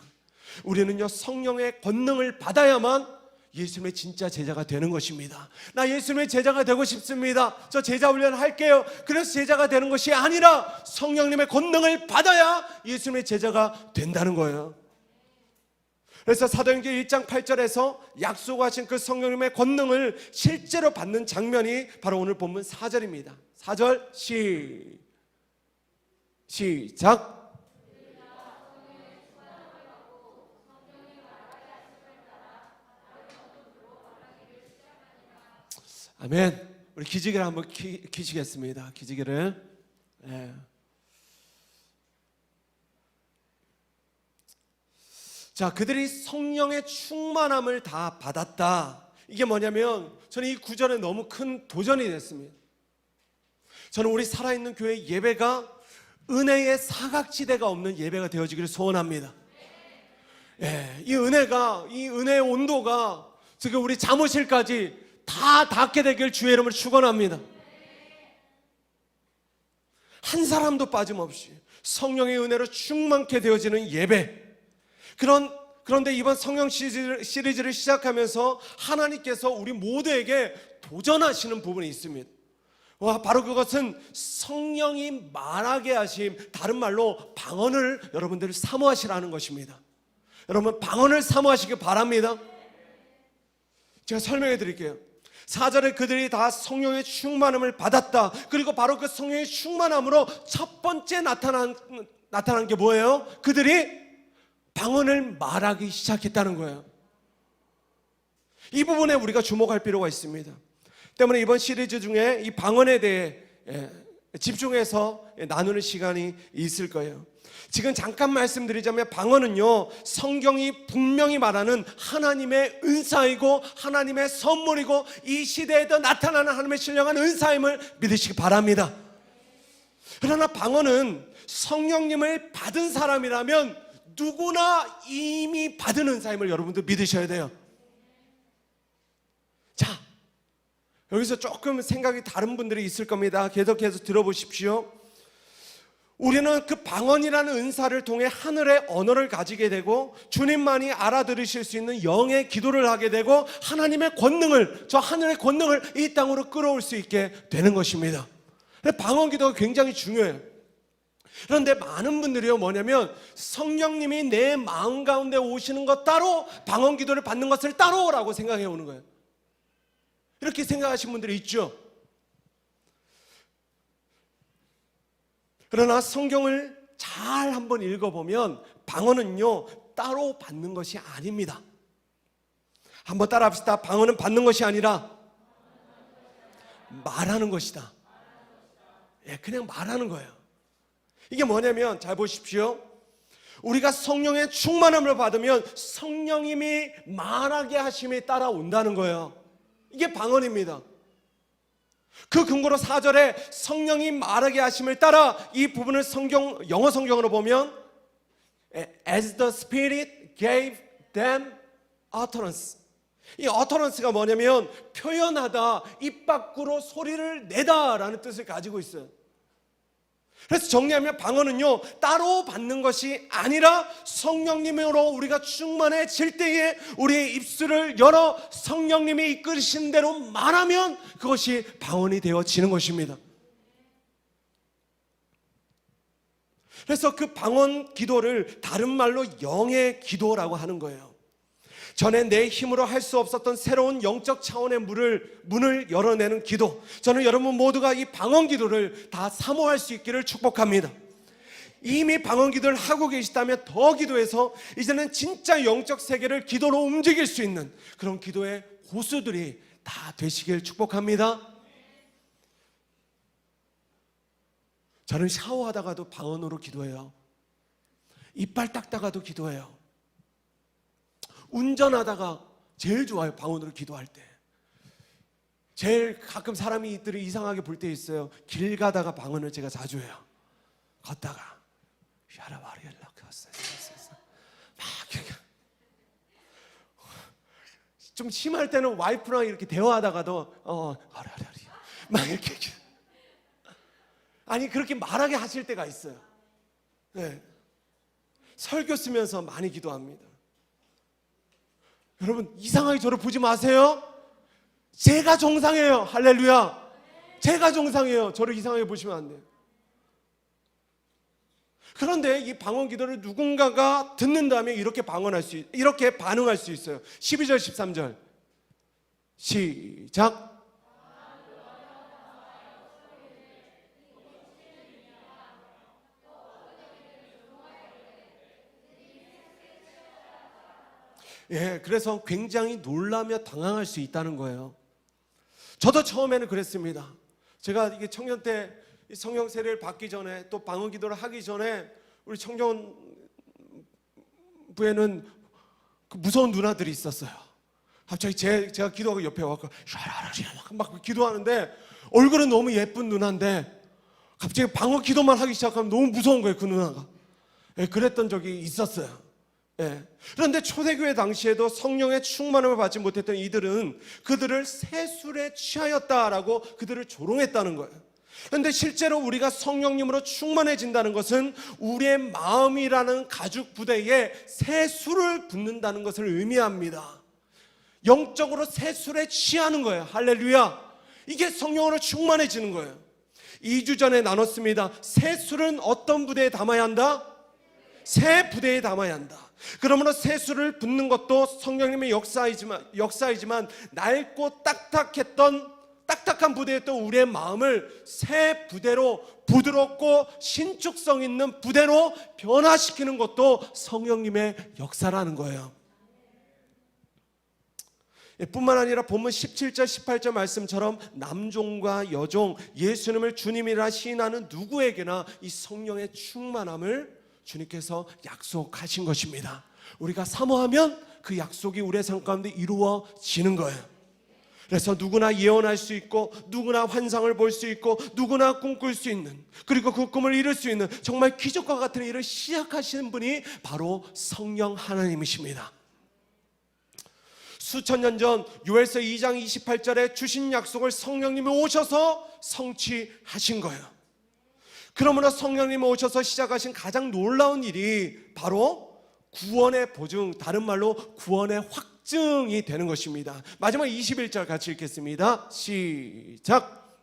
우리는요, 성령의 권능을 받아야만 예수님의 진짜 제자가 되는 것입니다. 나 예수님의 제자가 되고 싶습니다. 저 제자 훈련 할게요. 그래서 제자가 되는 것이 아니라 성령님의 권능을 받아야 예수님의 제자가 된다는 거예요. 그래서 사도행전 1장 8절에서 약속하신 그 성령님의 권능을 실제로 받는 장면이 바로 오늘 본문 4절입니다. 4절 시작. 아멘. 우리 기지개를 한번 키시겠습니다. 기지개를. 네. 자, 그들이 성령의 충만함을 다 받았다. 이게 뭐냐면 저는 이 구절에 너무 큰 도전이 됐습니다. 저는 우리 살아있는 교회 예배가 은혜의 사각지대가 없는 예배가 되어지기를 소원합니다. 예, 이 은혜의 온도가 지금 우리 사무실까지 다 닿게 되길 주의 이름으로 축원합니다. 한 사람도 빠짐없이 성령의 은혜로 충만케 되어지는 예배. 그런데 이번 성령 시리즈를 시작하면서 하나님께서 우리 모두에게 도전하시는 부분이 있습니다. 바로 그것은 성령이 말하게 하심, 다른 말로 방언을 여러분들 사모하시라는 것입니다. 여러분, 방언을 사모하시기 바랍니다. 제가 설명해 드릴게요. 4절에 그들이 다 성령의 충만함을 받았다. 그리고 바로 그 성령의 충만함으로 첫 번째 나타난 게 뭐예요? 그들이 방언을 말하기 시작했다는 거예요. 이 부분에 우리가 주목할 필요가 있습니다. 때문에 이번 시리즈 중에 이 방언에 대해 집중해서 나누는 시간이 있을 거예요. 지금 잠깐 말씀드리자면 방언은요, 성경이 분명히 말하는 하나님의 은사이고 하나님의 선물이고 이 시대에도 나타나는 하나님의 신령한 은사임을 믿으시기 바랍니다. 그러나 방언은 성령님을 받은 사람이라면 누구나 이미 받은 은사임을 여러분들 믿으셔야 돼요. 자, 여기서 조금 생각이 다른 분들이 있을 겁니다. 계속해서 들어보십시오. 우리는 그 방언이라는 은사를 통해 하늘의 언어를 가지게 되고 주님만이 알아들으실 수 있는 영의 기도를 하게 되고 하나님의 권능을, 저 하늘의 권능을 이 땅으로 끌어올 수 있게 되는 것입니다. 방언 기도가 굉장히 중요해요. 그런데 많은 분들이요, 뭐냐면 성령님이 내 마음 가운데 오시는 것 따로 방언 기도를 받는 것을 따로라고 생각해 오는 거예요. 이렇게 생각하시는 분들이 있죠. 그러나 성경을 잘 한번 읽어보면 방언은요, 따로 받는 것이 아닙니다. 한번 따라 합시다. 방언은 받는 것이 아니라 말하는 것이다. 예, 그냥 말하는 거예요. 이게 뭐냐면 잘 보십시오. 우리가 성령의 충만함을 받으면 성령님이 말하게 하심에 따라온다는 거예요. 이게 방언입니다. 그 근거로 4절에 성령이 말하게 하심을 따라, 이 부분을 영어 성경으로 보면 As the Spirit gave them 어터런스. 이 어터런스가 뭐냐면 표현하다, 입 밖으로 소리를 내다라는 뜻을 가지고 있어요. 그래서 정리하면 방언은요, 따로 받는 것이 아니라 성령님으로 우리가 충만해질 때에 우리의 입술을 열어 성령님이 이끌으신 대로 말하면 그것이 방언이 되어지는 것입니다. 그래서 그 방언 기도를 다른 말로 영의 기도라고 하는 거예요. 전에 내 힘으로 할 수 없었던 새로운 영적 차원의 문을 열어내는 기도. 저는 여러분 모두가 이 방언 기도를 다 사모할 수 있기를 축복합니다. 이미 방언 기도를 하고 계시다면 더 기도해서 이제는 진짜 영적 세계를 기도로 움직일 수 있는 그런 기도의 고수들이 다 되시길 축복합니다. 저는 샤워하다가도 방언으로 기도해요. 이빨 닦다가도 기도해요. 운전하다가 제일 좋아요. 방언으로 기도할 때. 제일 가끔 사람들이 이상하게 볼 때 있어요. 길 가다가 방언을 제가 자주 해요. 걷다가 좀 심할 때는 와이프랑 이렇게 대화하다가도 막 이렇게 아니 그렇게 말하게 하실 때가 있어요. 네. 설교 쓰면서 많이 기도합니다. 여러분 이상하게 저를 보지 마세요. 제가 정상이에요. 할렐루야. 제가 정상이에요. 저를 이상하게 보시면 안 돼요. 그런데 이 방언 기도를 누군가가 듣는다면 이렇게 이렇게 반응할 수 있어요. 12절 13절 시작. 예, 그래서 굉장히 놀라며 당황할 수 있다는 거예요. 저도 처음에는 그랬습니다. 제가 이게 청년 때 성령 세례를 받기 전에 또 방언 기도를 하기 전에 우리 청년부에는 그 무서운 누나들이 있었어요. 갑자기 제가 기도하고 옆에 와서 막 기도하는데 얼굴은 너무 예쁜 누나인데 갑자기 방언 기도만 하기 시작하면 너무 무서운 거예요, 그 누나가. 예, 그랬던 적이 있었어요. 예. 그런데 초대교회 당시에도 성령의 충만함을 받지 못했던 이들은 그들을 세술에 취하였다라고 그들을 조롱했다는 거예요. 그런데 실제로 우리가 성령님으로 충만해진다는 것은 우리의 마음이라는 가죽 부대에 세술을 붓는다는 것을 의미합니다. 영적으로 세술에 취하는 거예요. 할렐루야. 이게 성령으로 충만해지는 거예요. 2주 전에 나눴습니다. 세술은 어떤 부대에 담아야 한다? 새 부대에 담아야 한다. 그러므로 세술을 붓는 것도 성령님의 역사이지만 낡고 딱딱한 부대였던 우리의 마음을 새 부대로 부드럽고 신축성 있는 부대로 변화시키는 것도 성령님의 역사라는 거예요. 뿐만 아니라 본문 17절 18절 말씀처럼 남종과 여종 예수님을 주님이라 시인하는 누구에게나 이 성령의 충만함을 주님께서 약속하신 것입니다. 우리가 사모하면 그 약속이 우리의 삶 가운데 이루어지는 거예요. 그래서 누구나 예언할 수 있고 누구나 환상을 볼 수 있고 누구나 꿈꿀 수 있는, 그리고 그 꿈을 이룰 수 있는 정말 기적과 같은 일을 시작하시는 분이 바로 성령 하나님이십니다. 수천 년 전 요엘서 2장 28절에 주신 약속을 성령님이 오셔서 성취하신 거예요. 그러므로 성령님이 오셔서 시작하신 가장 놀라운 일이 바로 구원의 보증, 다른 말로 구원의 확증이 되는 것입니다. 마지막 21절 같이 읽겠습니다. 시작.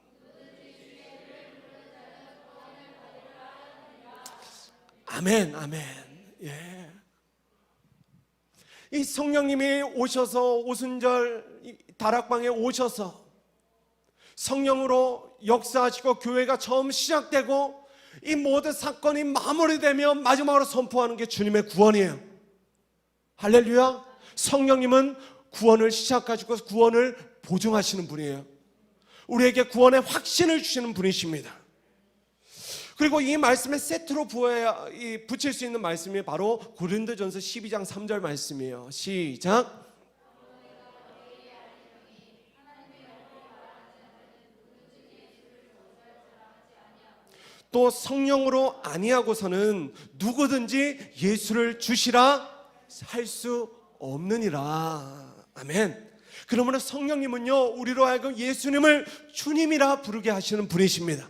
아멘, 아멘. 예. 이 성령님이 오셔서 오순절 다락방에 오셔서 성령으로 역사하시고 교회가 처음 시작되고 이 모든 사건이 마무리되면 마지막으로 선포하는 게 주님의 구원이에요. 할렐루야. 성령님은 구원을 시작하시고 구원을 보증하시는 분이에요. 우리에게 구원의 확신을 주시는 분이십니다. 그리고 이 말씀에 세트로 붙일 수 있는 말씀이 바로 고린도전서 12장 3절 말씀이에요. 시작. 또 성령으로 아니하고서는 누구든지 예수를 주시라 할 수 없느니라. 아멘. 그러므로 성령님은요, 우리로 하여금 예수님을 주님이라 부르게 하시는 분이십니다.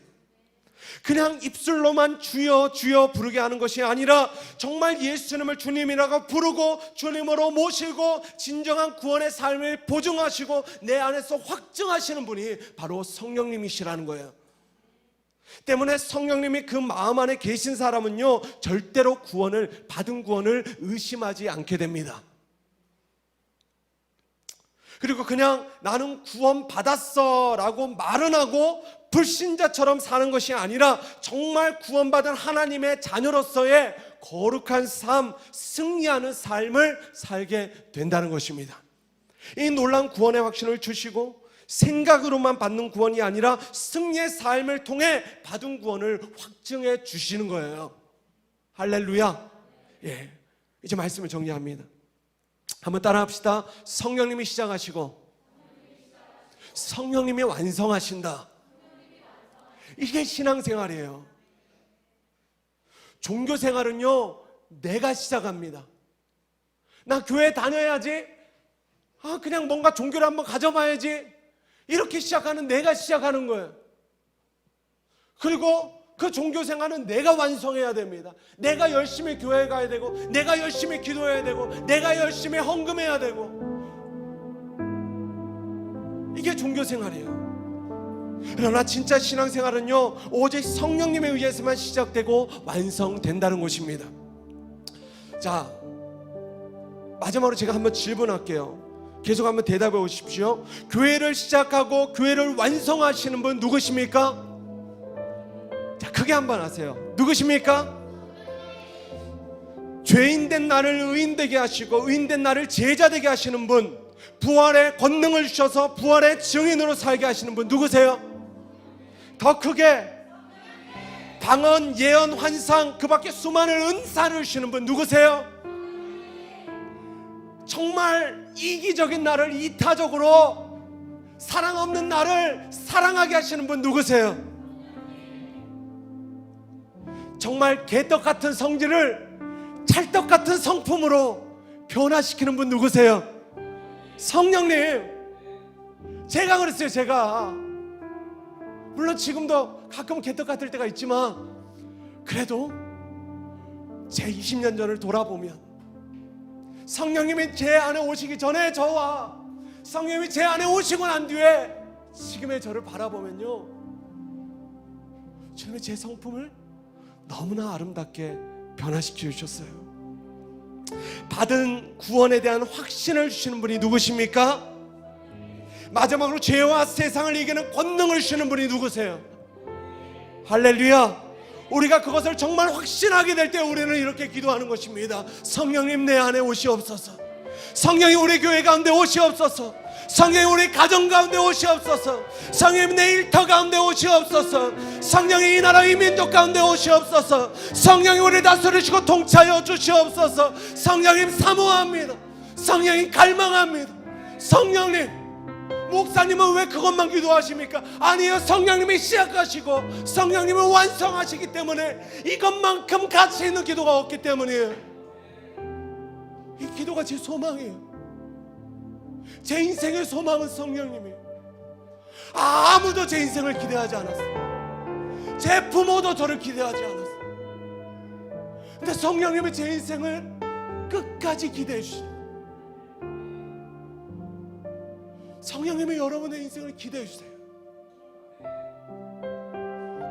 그냥 입술로만 주여 주여 부르게 하는 것이 아니라 정말 예수님을 주님이라고 부르고 주님으로 모시고 진정한 구원의 삶을 보증하시고 내 안에서 확증하시는 분이 바로 성령님이시라는 거예요. 때문에 성령님이 그 마음 안에 계신 사람은요, 절대로 받은 구원을 의심하지 않게 됩니다. 그리고 그냥 나는 구원 받았어 라고 말은 하고 불신자처럼 사는 것이 아니라 정말 구원받은 하나님의 자녀로서의 거룩한 삶, 승리하는 삶을 살게 된다는 것입니다. 이 놀라운 구원의 확신을 주시고 생각으로만 받는 구원이 아니라 승리의 삶을 통해 받은 구원을 확증해 주시는 거예요. 할렐루야. 예, 이제 말씀을 정리합니다. 한번 따라합시다. 성령님이 시작하시고 성령님이 완성하신다. 이게 신앙생활이에요. 종교생활은요, 내가 시작합니다. 나 교회 다녀야지, 그냥 뭔가 종교를 한번 가져봐야지, 이렇게 시작하는 내가 시작하는 거예요. 그리고 그 종교생활은 내가 완성해야 됩니다. 내가 열심히 교회에 가야 되고, 내가 열심히 기도해야 되고, 내가 열심히 헌금해야 되고, 이게 종교생활이에요. 그러나 진짜 신앙생활은요, 오직 성령님에 의해서만 시작되고 완성된다는 것입니다. 자, 마지막으로 제가 한번 질문할게요. 계속 한번 대답해 오십시오. 교회를 시작하고 교회를 완성하시는 분 누구십니까? 자, 크게 한번 하세요. 누구십니까? 죄인된 나를 의인되게 하시고 의인된 나를 제자되게 하시는 분, 부활의 권능을 주셔서 부활의 증인으로 살게 하시는 분 누구세요? 더 크게 방언, 예언, 환상, 그 밖에 수많은 은사를 주시는 분 누구세요? 정말 이기적인 나를 이타적으로, 사랑 없는 나를 사랑하게 하시는 분 누구세요? 정말 개떡 같은 성질을 찰떡 같은 성품으로 변화시키는 분 누구세요? 성령님. 제가 그랬어요. 제가 물론 지금도 가끔 개떡 같을 때가 있지만, 그래도 제 20년 전을 돌아보면 성령님이 제 안에 오시기 전에 저와 성령님이 제 안에 오시고 난 뒤에 지금의 저를 바라보면요, 주님이 제 성품을 너무나 아름답게 변화시켜 주셨어요. 받은 구원에 대한 확신을 주시는 분이 누구십니까? 마지막으로 죄와 세상을 이기는 권능을 주시는 분이 누구세요? 할렐루야. 우리가 그것을 정말 확신하게 될 때 우리는 이렇게 기도하는 것입니다. 성령님 내 안에 오시옵소서. 성령이 우리 교회 가운데 오시옵소서. 성령이 우리 가정 가운데 오시옵소서. 성령님 내 일터 가운데 오시옵소서. 성령이 이 나라 이 민족 가운데 오시옵소서. 성령이 우리 다스리시고 통치하여 주시옵소서. 성령님 사모합니다. 성령님 갈망합니다. 성령님, 목사님은 왜 그것만 기도하십니까? 아니요, 성령님이 시작하시고 성령님을 완성하시기 때문에 이것만큼 가치 있는 기도가 없기 때문이에요. 이 기도가 제 소망이에요. 제 인생의 소망은 성령님이에요. 아무도 제 인생을 기대하지 않았어요. 제 부모도 저를 기대하지 않았어요. 근데 성령님이 제 인생을 끝까지 기대해 주시죠. 성령님이 여러분의 인생을 기대해 주세요.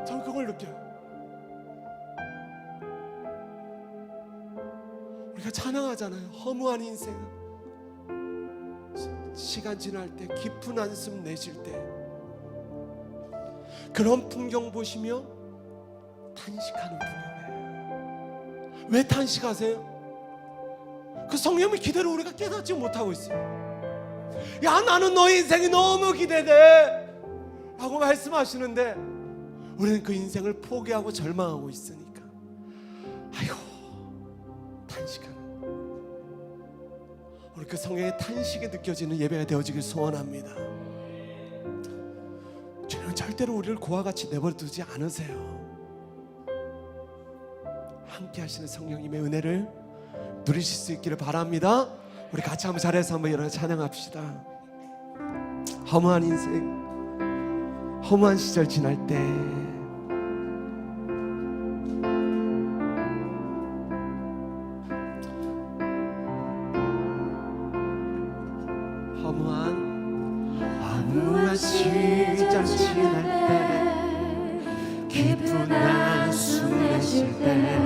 저는 그걸 느껴요. 우리가 찬양하잖아요. 허무한 인생, 시간 지날 때 깊은 한숨 내쉴 때 그런 풍경 보시며 탄식하는 분이에요. 왜 탄식하세요? 그 성령의 기대를 우리가 깨닫지 못하고 있어요. 야, 나는 너의 인생이 너무 기대돼 라고 말씀하시는데 우리는 그 인생을 포기하고 절망하고 있으니까 아이고 탄식하는, 우리 그 성령의 탄식이 느껴지는 예배가 되어지길 소원합니다. 주님은 절대로 우리를 고와 같이 내버려두지 않으세요. 함께 하시는 성령님의 은혜를 누리실 수 있기를 바랍니다. 우리 같이 한번 자리에서 한번 일어나 찬양합시다. 허무한 인생, 허무한 시절 지날 때 허무한 시절 지날 때 깊은 한숨 내쉴 때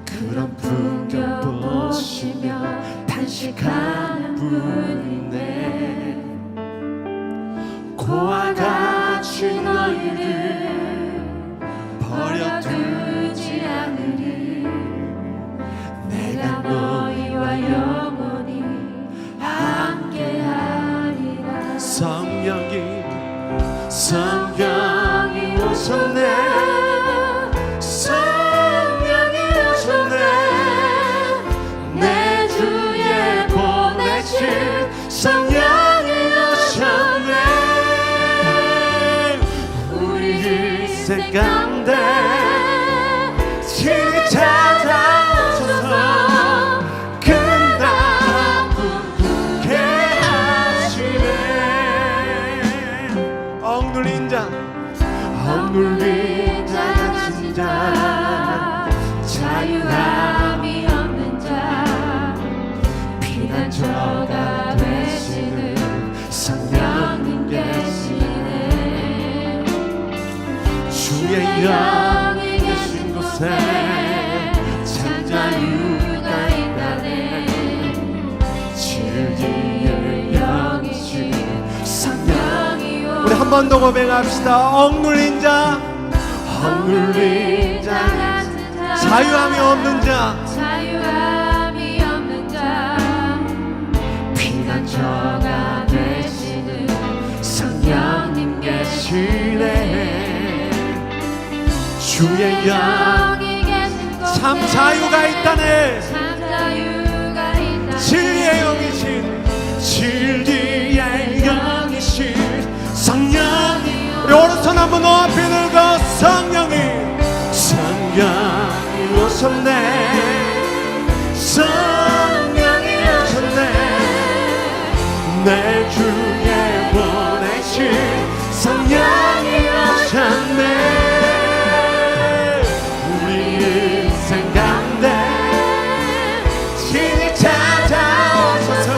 그런 풍경 보시며 단식하는 분인데 고와 같이 너희를 버려두지 않으리 내가 너희와 영원히 함께하리라. 성령이 오셨네. 성령이 오셨네. 내 주에 보내신 성령이 오셨네. 우리 인생 가운데 친히 찾아오셔서 큰 나라 꿈꾸게 하시네. 억눌린 자 가진 자 자유함이 없는 자 피난처가 되시는 성령님 계시네. 주의 영이 계신 곳에 참 자유가 있다네. 진리의 영이신 성령이 우리 한 번 더 고백합시다. 억눌린 자 자유함이 없는 자 피난처가 되시는 성령님 계시네. 주의 영이 계신 곳에 참 자유가 있다네. 진리의 영이신 성령이 우리 오른손 한번 높이 들고 성령이 오셨네. 성령이 오셨네. 내 주에 보내신 성령이 오셨네. 우리 인생 가운데 친히 찾아오셔서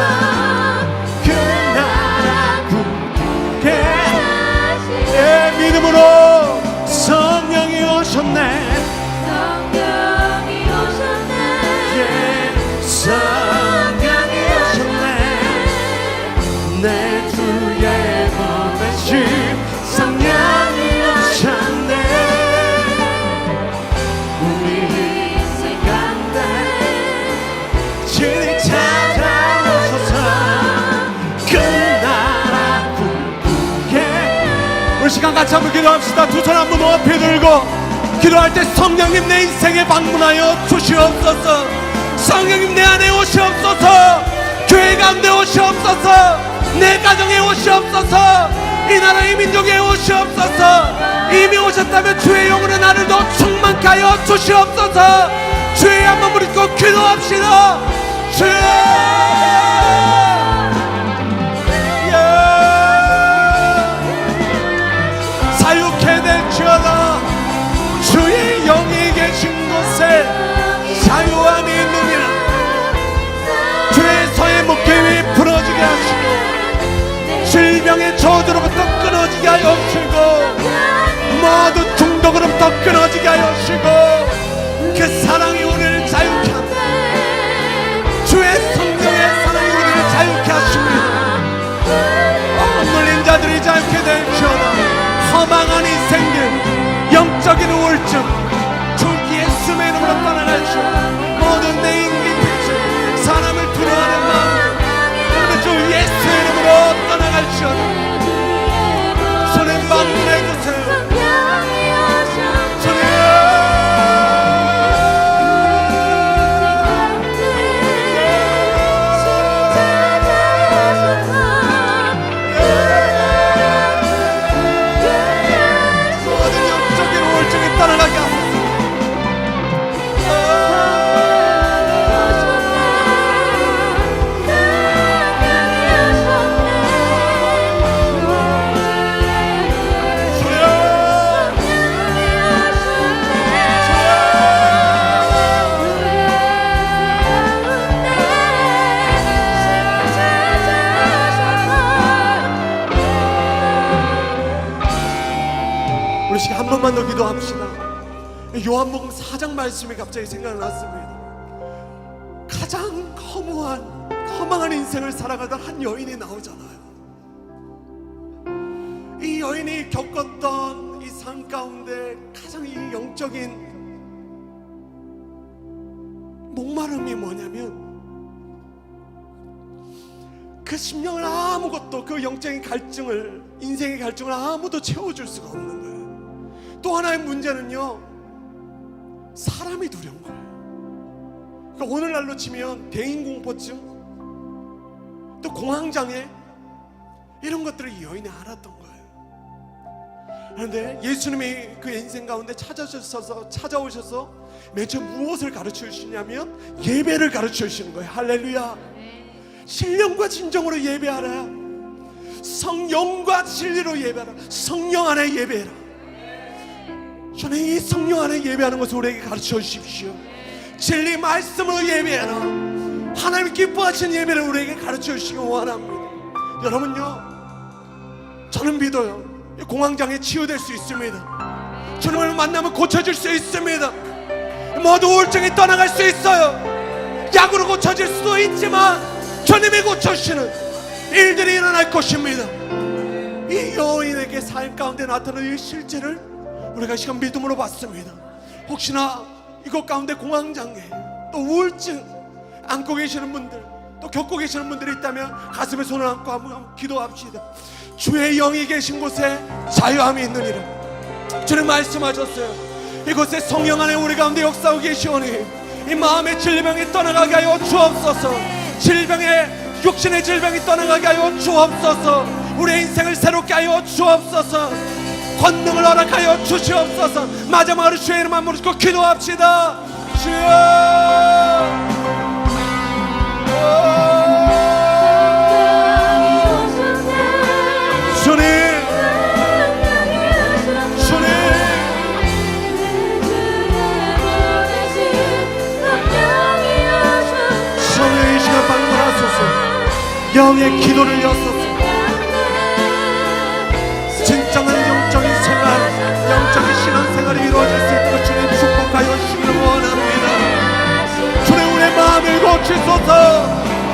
그 나라 꿈꾸게 믿음으로 성령이 오셨네. 성령이 오셨네. 내 주에 보내신 성령이 오셨네. 우리 인생 가운데 친히 찾아오셔서 그 나라 꿈꾸게. 우리 시간 같이 한번 기도합시다. 두 손 한번 높이 들고 기도할 때 성령님 내 인생에 방문하여 주시옵소서. 성령님 내 안에 오시옵소서. 교회 가운데 오시옵소서. 내 가정에 오시옵소서. 이 나라 이 민족에 오시옵소서. 이미 오셨다면 주의 영으로 나를 더 충만케 하여 주시옵소서. 주의 한번 부르고 기도합시다. 주여 사육해 될지어다. 주의 영이 계신 곳에 자유함이 있느니라. 주의 서의 묶임이 풀어지게 하시고 질병의 저주로부터 끊어지게 하여 주시고 모두 중독으로부터 끊어지게 하여 주시고 그 사랑이 우리를 자유케 합니다. 주의 성령의 사랑이 우리를 자유케 하십니다. 억눌린 자들이 자유케 될지어다. 허망한 인생들 영적인 우울증 주 예수의 이름으로 떠나갈지어. 모든 내 인기빛을 사람을 두려워하는 마음 오늘 주 예수의 이름으로 떠나갈지어다. 주님 방문해주세요. 주님 모든 영적인 우울증이 떠나가게 하소서. 기도합시다. 요한복음 4장 말씀이 갑자기 생각났습니다. 가장 허망한 인생을 살아가던 한 여인이 나오잖아요. 이 여인이 겪었던 이 삶 가운데 가장 이 영적인 목마름이 뭐냐면, 그 심령을 아무것도, 그 영적인 갈증을, 인생의 갈증을 아무도 채워줄 수가 없는 거예요. 또 하나의 문제는요, 사람이 두려운 거예요. 그러니까 오늘날로 치면 대인공포증, 또 공황장애, 이런 것들을 이 여인이 알았던 거예요. 그런데 예수님이 그 인생 가운데 찾아오셔서 맨 처음 무엇을 가르쳐 주시냐면 예배를 가르쳐 주시는 거예요. 할렐루야. 신령과 진정으로 예배하라. 성령과 진리로 예배하라. 성령 안에 예배해라. 저는 이 성령 안에 예배하는 것을 우리에게 가르쳐 주십시오. 진리 말씀으로 예배하라. 하나님 기뻐하시는 예배를 우리에게 가르쳐 주시기 원합니다. 여러분요, 저는 믿어요. 공황장애 치유될 수 있습니다. 주님을 만나면 고쳐질 수 있습니다. 모두 우울증이 떠나갈 수 있어요. 약으로 고쳐질 수도 있지만 주님이 고쳐주시는 일들이 일어날 것입니다. 이 여인에게 삶 가운데 나타나는 이 실제를 우리가 시간 믿음으로 봤습니다. 혹시나 이것 가운데 공황장애, 또 우울증 안고 계시는 분들, 또 겪고 계시는 분들이 있다면 가슴에 손을 얹고 한번 기도합시다. 주의 영이 계신 곳에 자유함이 있느니라. 주님 말씀하셨어요. 이곳에 성령 안에 우리 가운데 역사하고 계시오니 이 마음의 질병이 떠나가게 하여 주옵소서. 질병의, 육신의 질병이 떠나가게 하여 주옵소서. 우리의 인생을 새롭게 하여 주옵소서. 권능을 허락하여 주시옵소서. 마지막으로 주의 이름 한번 부르시고 기도합시다. 주여, 주님, 주님, 주님 이 시간 방문하소서. 영의 기도를 여소서. 진정한 영적인 생활, 영적인 신앙생활이 이루어질 수 있도록 주님 축복하여 주시기를 원합니다. 주님 우리의 마음을 고치소서.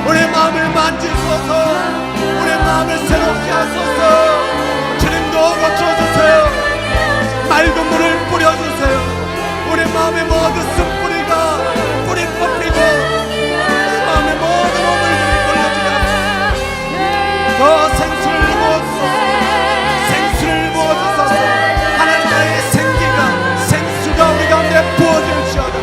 우리의 마음을 만지소서. 우리의 마음을 새롭게 하소서. 주님도 고쳐주세요. 맑은 물을 뿌려주세요. 우리 마음의 모든 쓴뿌리가 뿌리 뽑히고 마음의 모든 오물들이 걸려지게 하소서. 더 생수를 부어주소서. 생수를 부어주소서. 하나님 나라의 생기가, 생수가 우리 가운데 부어질지어다.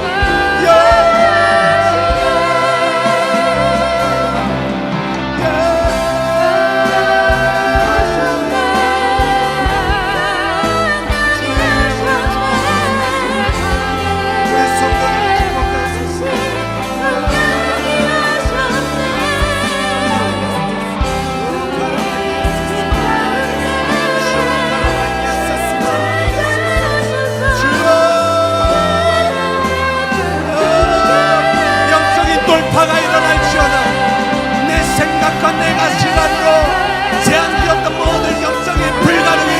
돌파가 일어날지어다. 내 생각과 내가 시간으로 제한되었던 모든 영적인 불가능이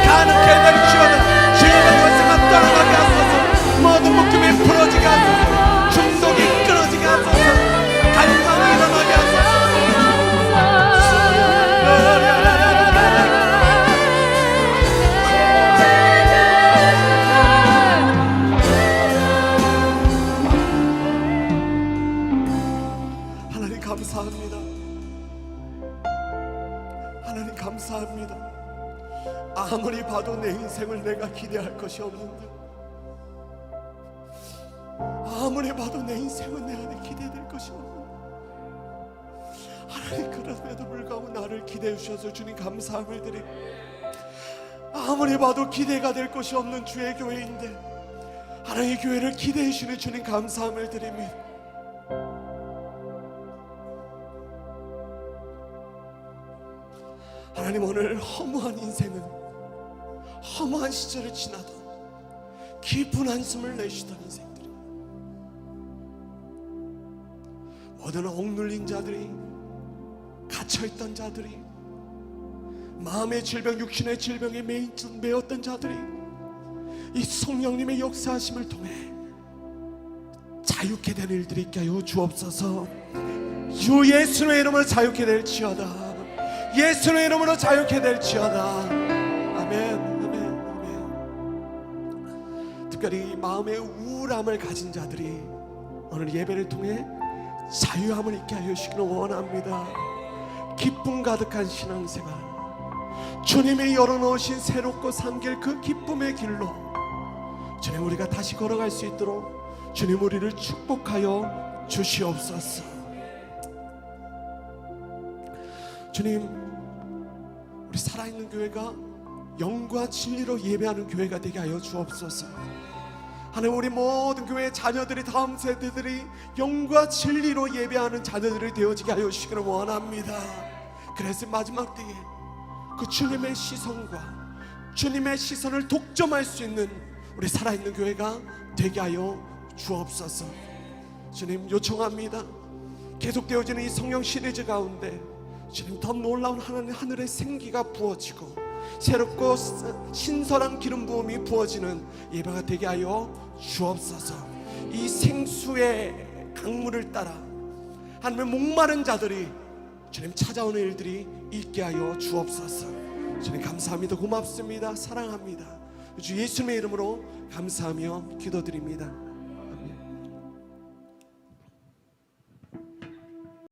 가능케 될지어다. 질병과 생각 떠나가게 하소서. 모든 묶임이 풀어지게 하소서. 중독이 끊어지게 하소서. 갈망이 일어나게 하소서. 감사합니다. 하나님 감사합니다. 아무리 봐도 내 인생을 내가 기대할 것이 없는데, 아무리 봐도 내 인생은 내 안에 기대될 것이 없는데, 하나님 그럼에도 불구하고 나를 기대해 주셔서 주님 감사함을 드리고, 아무리 봐도 기대가 될 것이 없는 주의 교회인데 하나님의 교회를 기대해 주시는 주님 감사함을 드립니다. 하나님 오늘 허무한 인생은, 허무한 시절을 지나도 깊은 한숨을 내쉬던 인생들이, 모든 억눌린 자들이, 갇혀있던 자들이, 마음의 질병, 육신의 질병에 매였던 자들이 이 성령님의 역사하심을 통해 자유케 되는 일들이 있게 하여 주옵소서. 주 예수의 이름으로 자유케 될지어다. 예수의 이름으로 자유케 될지어다. 아멘, 아멘, 아멘. 특별히 마음의 우울함을 가진 자들이 오늘 예배를 통해 자유함을 있게 하여 주시기를 원합니다. 기쁨 가득한 신앙생활, 주님이 열어놓으신 새롭고 산길, 그 기쁨의 길로 주님 우리가 다시 걸어갈 수 있도록 주님 우리를 축복하여 주시옵소서. 주님, 우리 살아있는 교회가 영과 진리로 예배하는 교회가 되게 하여 주옵소서. 하나님, 우리 모든 교회의 자녀들이, 다음 세대들이 영과 진리로 예배하는 자녀들이 되어지게 하여 주시기를 원합니다. 그래서 마지막 때에 그 주님의 시선과 주님의 시선을 독점할 수 있는 우리 살아있는 교회가 되게 하여 주옵소서. 주님, 요청합니다. 계속되어지는 이 성령 시리즈 가운데 주님, 더 놀라운 하늘의 생기가 부어지고 새롭고 신선한 기름 부음이 부어지는 예배가 되게 하여 주옵소서. 이 생수의 강물을 따라 하나님의 목마른 자들이 주님 찾아오는 일들이 있게 하여 주옵소서. 주님, 감사합니다. 고맙습니다. 사랑합니다. 주 예수님의 이름으로 감사하며 기도드립니다.